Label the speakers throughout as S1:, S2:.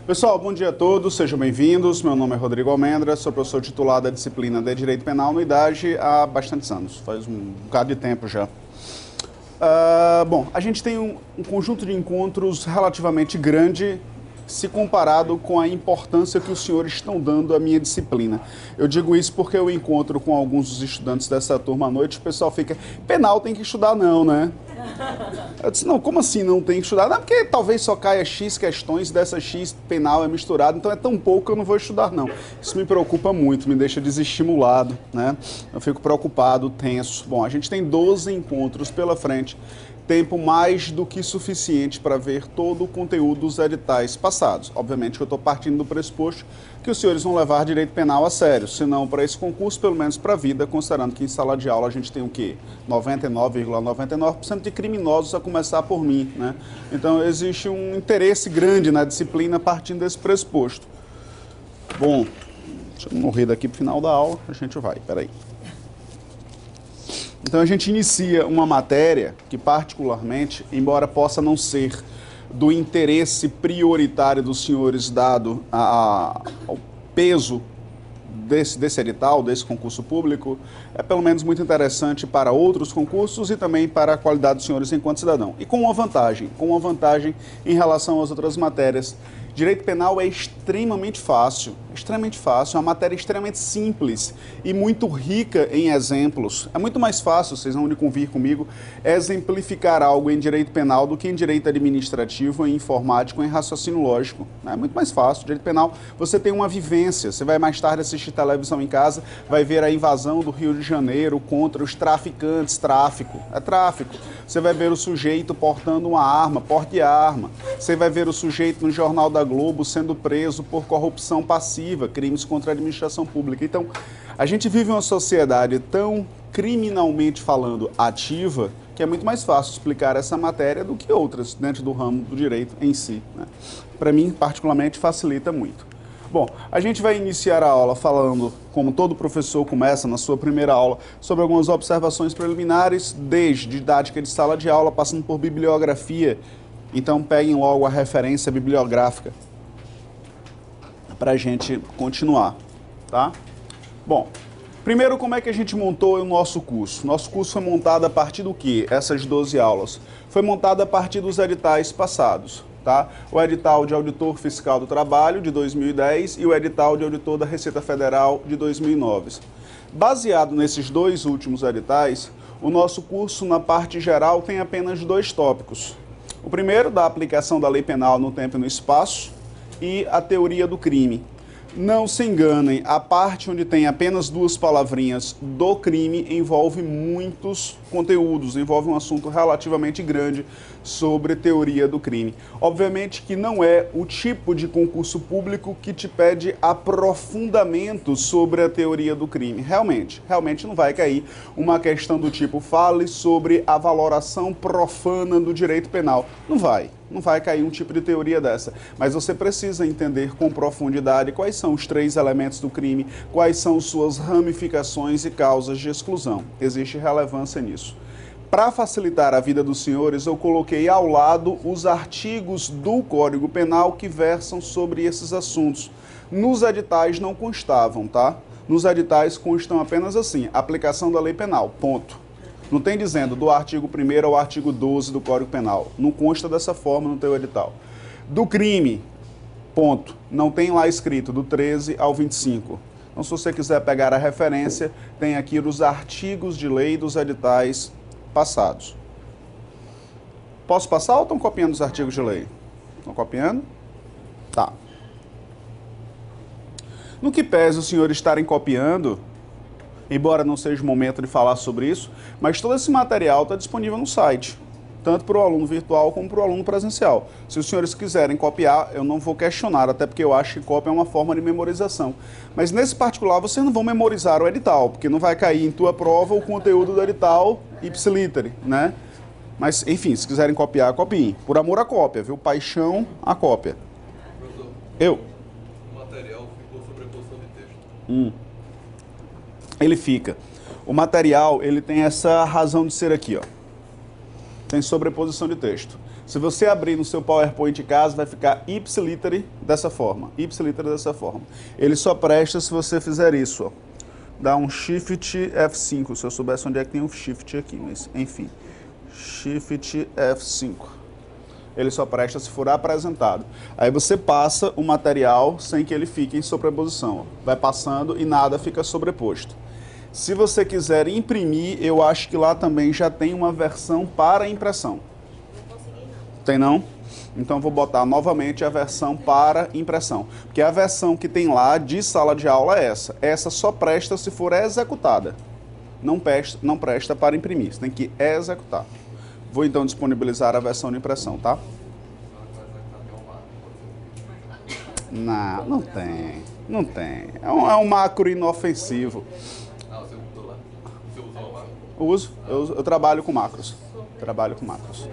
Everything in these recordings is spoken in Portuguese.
S1: Pessoal, bom dia a todos, sejam bem-vindos. Meu nome é Rodrigo Almendra, sou professor titular da disciplina de Direito Penal no IDAGE há bastantes anos, faz um bocado de tempo já. Bom, a gente tem um conjunto de encontros relativamente grande se comparado com a importância que os senhores estão dando à minha disciplina. Eu digo isso porque eu encontro com alguns dos estudantes dessa turma à noite, o pessoal fica, penal tem que estudar não, né? Eu disse, não, como assim não tem que estudar? Não, porque talvez só caia X questões, dessa X penal é misturado, então é tão pouco que eu não vou estudar não. Isso me preocupa muito, me deixa desestimulado, né? Eu fico preocupado, tenso. Bom, a gente tem 12 encontros pela frente, tempo mais do que suficiente para ver todo o conteúdo dos editais passados. Obviamente que eu estou partindo do pressuposto que os senhores vão levar direito penal a sério, se não para esse concurso, pelo menos para a vida, considerando que em sala de aula a gente tem o quê? 99,99% de criminosos, a começar por mim, né? Então existe um interesse grande na disciplina partindo desse pressuposto. Bom, deixa eu morrer daqui para o final da aula, a gente vai, peraí. Então a gente inicia uma matéria que particularmente, embora possa não ser do interesse prioritário dos senhores dado ao peso desse edital, desse concurso público, é pelo menos muito interessante para outros concursos e também para a qualidade dos senhores enquanto cidadão. E com uma vantagem em relação às outras matérias. Direito penal é extremamente fácil, é uma matéria extremamente simples e muito rica em exemplos. É muito mais fácil, vocês vão convir comigo, exemplificar algo em direito penal do que em direito administrativo, em informático, em raciocínio lógico. É muito mais fácil. Direito penal, você tem uma vivência, você vai mais tarde assistir televisão em casa, vai ver a invasão do Rio de Janeiro contra os traficantes, tráfico. Você vai ver o sujeito portando uma arma, porte de arma. Você vai ver o sujeito no Jornal da Globo sendo preso por corrupção passiva, crimes contra a administração pública. Então, a gente vive uma sociedade tão criminalmente falando ativa que é muito mais fácil explicar essa matéria do que outras dentro do ramo do direito em si, né? Para mim, particularmente, facilita muito. Bom, a gente vai iniciar a aula falando, como todo professor começa na sua primeira aula, sobre algumas observações preliminares, desde didática de sala de aula, passando por bibliografia. Então, peguem logo a referência bibliográfica para a gente continuar, tá? Bom, primeiro, como é que a gente montou o nosso curso? Nosso curso foi montado a partir do quê? Essas 12 aulas. Foi montado a partir dos editais passados, tá? O edital de auditor fiscal do trabalho, de 2010, e o edital de auditor da Receita Federal, de 2009. Baseado nesses dois últimos editais, o nosso curso, na parte geral, tem apenas 2 tópicos. O primeiro, da aplicação da lei penal no tempo e no espaço, e a teoria do crime. Não se enganem, a parte onde tem apenas 2 palavrinhas do crime envolve muitos conteúdos, envolve um assunto relativamente grande sobre teoria do crime. Obviamente que não é o tipo de concurso público que te pede aprofundamento sobre a teoria do crime. Realmente não vai cair uma questão do tipo, fale sobre a valoração profana do direito penal. Não vai cair um tipo de teoria dessa, mas você precisa entender com profundidade quais são os 3 elementos do crime, quais são suas ramificações e causas de exclusão. Existe relevância nisso. Para facilitar a vida dos senhores, eu coloquei ao lado os artigos do Código Penal que versam sobre esses assuntos. Nos editais não constavam, tá? Nos editais constam apenas assim, aplicação da lei penal, ponto. Não tem dizendo do artigo 1º ao artigo 12 do Código Penal. Não consta dessa forma no teu edital. Do crime, ponto. Não tem lá escrito do 13 ao 25. Então, se você quiser pegar a referência, tem aqui os artigos de lei dos editais passados. Posso passar ou estão copiando os artigos de lei? Estão copiando? Tá. No que pese os senhores estarem copiando, embora não seja o momento de falar sobre isso, mas todo esse material está disponível no site, tanto para o aluno virtual como para o aluno presencial. Se os senhores quiserem copiar, eu não vou questionar, até porque eu acho que cópia é uma forma de memorização. Mas nesse particular, vocês não vão memorizar o edital, porque não vai cair em tua prova o conteúdo do edital ipsiliter, né? Mas, enfim, se quiserem copiar, copiem. Por amor à cópia, viu? Paixão à cópia.
S2: Professor,
S1: Eu.
S2: o material ficou sobreposição de texto.
S1: Ele fica. O material, ele tem essa razão de ser aqui, ó. Tem sobreposição de texto. Se você abrir no seu PowerPoint de casa, vai ficar ipsiliter dessa forma. Ipsiliter dessa forma. Ele só presta se você fizer isso, ó. Dá um Shift F5, se eu soubesse onde é que tem um Shift aqui, mas enfim. Shift F5. Ele só presta se for apresentado. Aí você passa o material sem que ele fique em sobreposição, ó. Vai passando e nada fica sobreposto. Se você quiser imprimir, eu acho que lá também já tem uma versão para impressão. Tem não? Então vou botar novamente a versão para impressão. Porque a versão que tem lá de sala de aula é essa. Essa só presta se for executada. Não presta para imprimir. Você tem que executar. Vou então disponibilizar a versão de impressão, tá? Não, não tem. Não tem. É um macro inofensivo.
S2: Ah, você usou lá? Você usou o macro?
S1: Eu trabalho com macros. Trabalho com macros.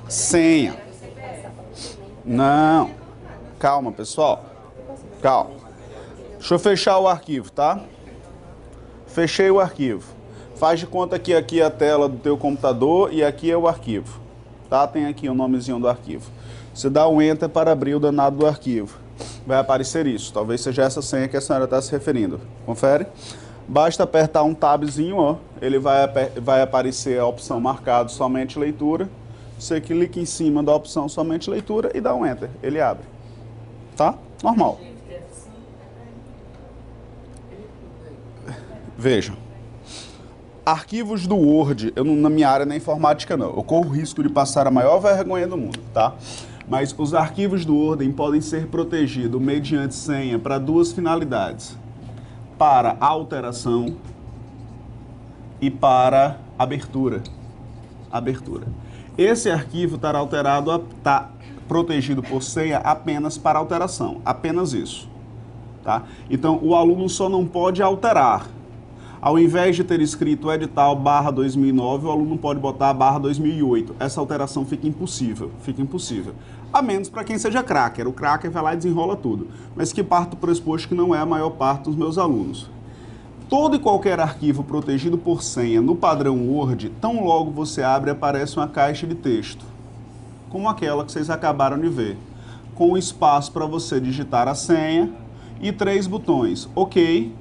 S1: Senha. Não. Calma, pessoal. Calma. Deixa eu fechar o arquivo, tá? Fechei o arquivo. Faz de conta que aqui é a tela do teu computador e aqui é o arquivo. Tá? Tem aqui o nomezinho do arquivo. Você dá um Enter para abrir o danado do arquivo. Vai aparecer isso. Talvez seja essa senha que a senhora está se referindo. Confere? Basta apertar um tabzinho, ó. Ele vai aparecer a opção marcado somente leitura. Você clica em cima da opção somente leitura e dá um Enter. Ele abre. Tá? Normal. Vejam. Arquivos do Word, na minha área na informática não. Eu corro o risco de passar a maior vergonha do mundo, tá? Mas os arquivos do Word podem ser protegidos mediante senha para duas finalidades. Para alteração e para abertura. Esse arquivo está protegido por senha apenas para alteração, apenas isso. Tá? Então, o aluno só não pode alterar. Ao invés de ter escrito edital /2009, o aluno pode botar /2008. Essa alteração fica impossível. A menos para quem seja cracker. O cracker vai lá e desenrola tudo. Mas que parto do pressuposto que não é a maior parte dos meus alunos. Todo e qualquer arquivo protegido por senha no padrão Word, tão logo você abre, aparece uma caixa de texto, como aquela que vocês acabaram de ver, com espaço para você digitar a senha e 3 botões. OK,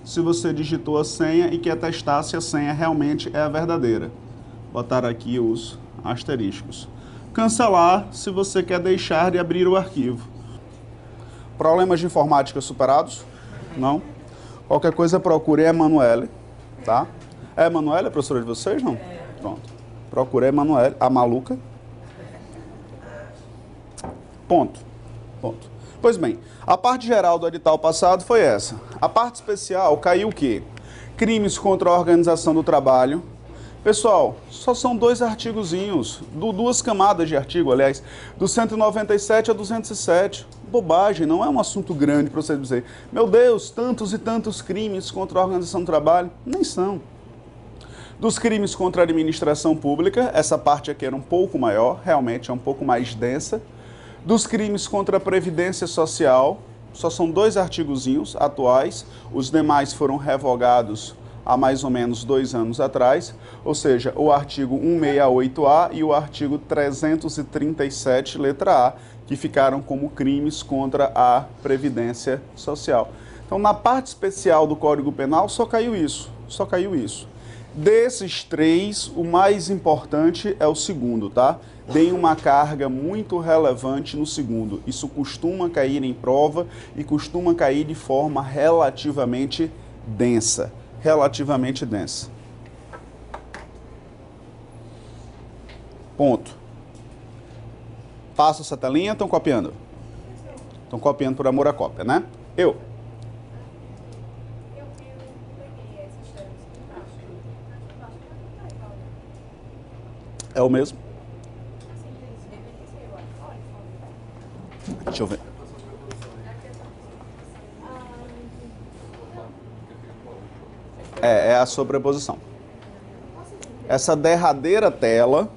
S1: se você digitou a senha e quer testar se a senha realmente é a verdadeira. Botar aqui os asteriscos. Cancelar se você quer deixar de abrir o arquivo. Problemas de informática superados? Não? Qualquer coisa procure a Emanuele, tá? É a Emanuele, a professora de vocês, não? Pronto. Procure a Emanuele, a maluca. Ponto. Pois bem, a parte geral do edital passado foi essa. A parte especial caiu o quê? Crimes contra a organização do trabalho. Pessoal, só são 2 artigozinhos, 2 camadas de artigo, aliás, do 197 a 207. Bobagem, não é um assunto grande para você dizer, meu Deus, tantos e tantos crimes contra a organização do trabalho. Nem são. Dos crimes contra a administração pública, essa parte aqui era um pouco maior, realmente é um pouco mais densa. Dos crimes contra a Previdência Social, só são 2 artigozinhos atuais, os demais foram revogados há mais ou menos 2 anos atrás, ou seja, o artigo 168A e o artigo 337, letra A, que ficaram como crimes contra a Previdência Social. Então, na parte especial do Código Penal, só caiu isso. Desses 3, o mais importante é o segundo, tá? Deem uma carga muito relevante no segundo. Isso costuma cair em prova e costuma cair de forma relativamente densa. Ponto. Passa essa telinha, estão copiando? Estão copiando por amor à cópia, né? É o mesmo? Deixa eu ver. É a sobreposição. Essa derradeira tela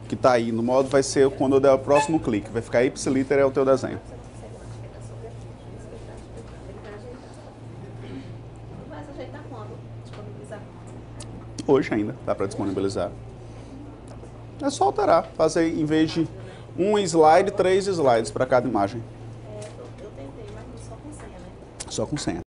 S1: que está aí no modo vai ser quando eu der o próximo clique. Vai ficar ipsiliter, é o teu desenho. hoje ainda, dá para disponibilizar. É só alterar, fazer em vez de um slide, 3 slides para cada imagem.
S3: Eu tentei, mas só com senha, né?
S1: Só com senha.